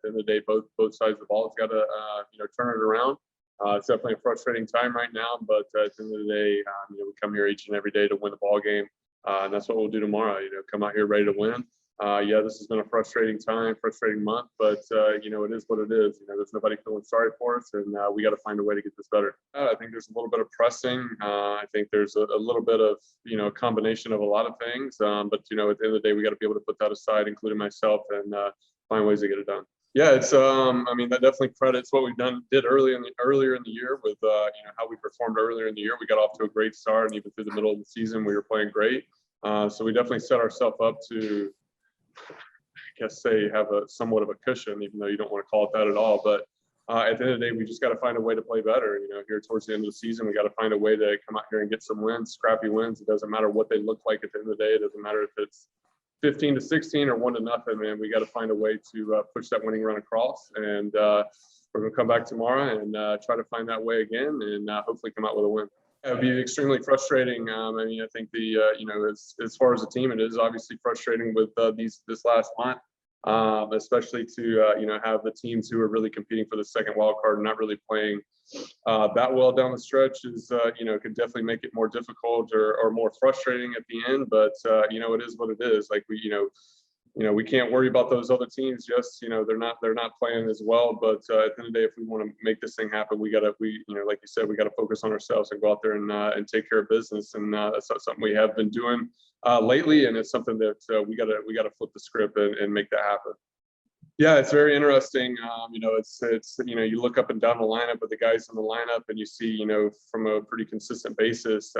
the end of the day, both sides of the ball has got to turn it around. It's definitely a frustrating time right now, but at the end of the day, we come here each and every day to win the ball game, and that's what we'll do tomorrow. Come out here ready to win. Yeah, this has been a frustrating time, frustrating month, but it is what it is. There's nobody feeling sorry for us, and we got to find a way to get this better. I think there's a little bit of pressing. I think there's a little bit of a combination of a lot of things. But at the end of the day, we got to be able to put that aside, including myself, and find ways to get it done. Yeah, it's that definitely credits what we've did earlier in the year with how we performed earlier in the year. We got off to a great start, and even through the middle of the season, we were playing great. So we definitely set ourselves up to, I guess, have a somewhat of a cushion, even though you don't want to call it that at all. But at the end of the day, we just got to find a way to play better. Here towards the end of the season, we got to find a way to come out here and get some wins, scrappy wins. It doesn't matter what they look like at the end of the day. It doesn't matter if it's 15-16 or 1-0, man. We got to find a way to push that winning run across, and we're going to come back tomorrow and try to find that way again, and hopefully come out with a win. It would be extremely frustrating. I think as far as the team, it is obviously frustrating with this last month, especially to have the teams who are really competing for the second wild card not really playing that well down the stretch is could definitely make it more difficult or more frustrating at the end. But it is what it is. Like we can't worry about those other teams. Just they're not playing as well. But at the end of the day, if we want to make this thing happen, like you said, we got to focus on ourselves and go out there and take care of business. And that's something we have been doing lately, and it's something that we got to flip the script and make that happen. Yeah, it's very interesting. It's you look up and down the lineup of the guys in the lineup, and you see from a pretty consistent basis,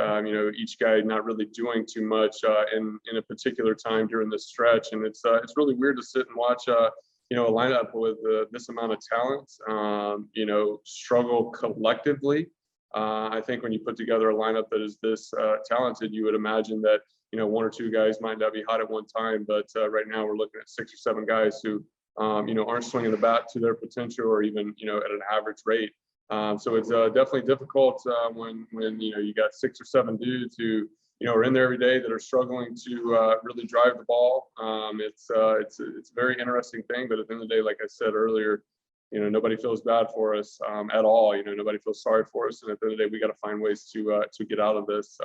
each guy not really doing too much in a particular time during this stretch, and it's really weird to sit and watch a lineup with this amount of talent struggle collectively. I think when you put together a lineup that is this talented, you would imagine that one or two guys might not be hot at one time, but right now we're looking at 6 or 7 guys who aren't swinging the bat to their potential or even, at an average rate. So it's definitely difficult when you got 6 or 7 dudes who, are in there every day that are struggling to really drive the ball. It's a very interesting thing, but at the end of the day, like I said earlier, nobody feels bad for us at all. Nobody feels sorry for us. And at the end of the day, we got to find ways to get out of this.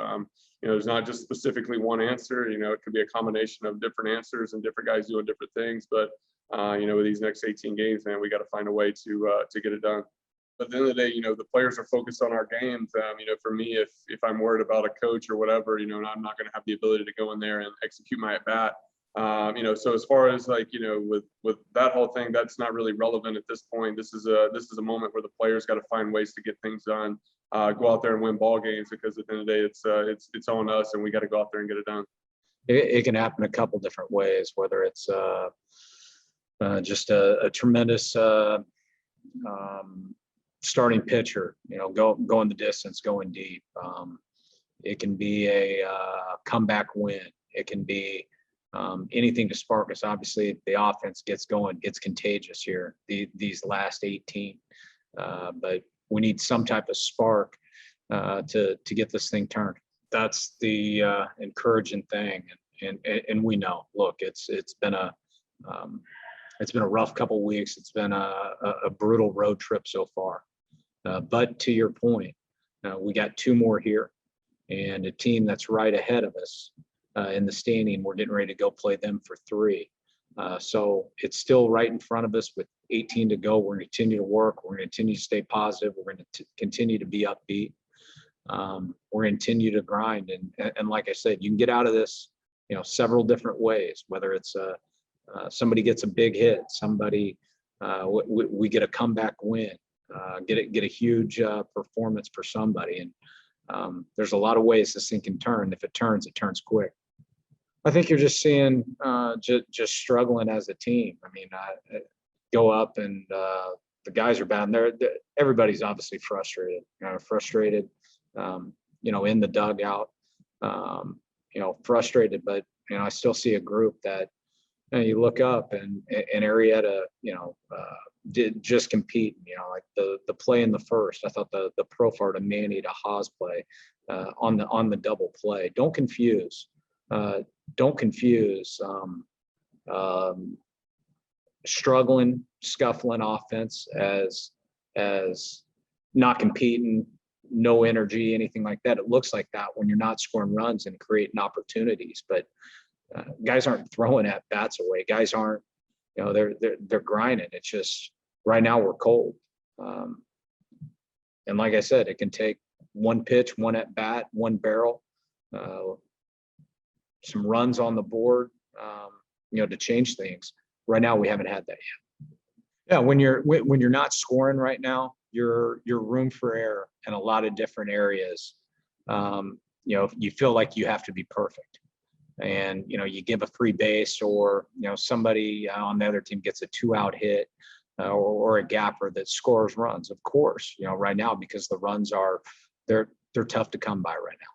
There's not just specifically one answer. It could be a combination of different answers and different guys doing different things. But with these next 18 games, man, we got to find a way to get it done. But at the end of the day, the players are focused on our games. For me, if I'm worried about a coach or whatever, I'm not going to have the ability to go in there and execute my at bat. So as far as with that whole thing, that's not really relevant at this point. This is a moment where the players got to find ways to get things done, go out there and win ball games, because at the end of the day, it's on us, and we got to go out there and get it done. It can happen a couple different ways, whether it's just a tremendous starting pitcher, going the distance, going deep. It can be a comeback win. It can be anything to spark us. Obviously, the offense gets going, gets contagious here, these last 18. But we need some type of spark to get this thing turned. That's the encouraging thing. And we know, look, it's been a rough couple of weeks. It's been a brutal road trip so far. But to your point, we got 2 more here, and a team that's right ahead of us in the standing. We're getting ready to go play them for 3. So it's still right in front of us with 18 to go. We're going to continue to work. We're going to continue to stay positive. We're going to continue to be upbeat. We're going to continue to grind. And like I said, you can get out of this, several different ways, whether it's somebody gets a big hit, somebody we get a comeback win, get a huge performance for somebody. And there's a lot of ways this thing can turn. If it turns quick. I think you're just seeing just struggling as a team. I mean, go up and the guys are bound there. Everybody's obviously frustrated, in the dugout, frustrated, but, I still see a group that, you look up and Arrieta, did just compete, like the play in the first. I thought the profile to Manny to Haas play on the double play. Don't confuse struggling scuffling offense as not competing, no energy, anything like that. It looks like that when you're not scoring runs and creating opportunities. But guys aren't throwing at bats away. Guys aren't, they're grinding. It's just right now we're cold. And like I said, it can take one pitch, one at bat, one barrel, some runs on the board, to change things. Right now, we haven't had that yet. Yeah, when you're not scoring right now, you're room for error in a lot of different areas. You feel like you have to be perfect, and you give a free base, or somebody on the other team gets a 2-out hit, or a gapper that scores runs. Of course, right now, because the runs they're tough to come by right now.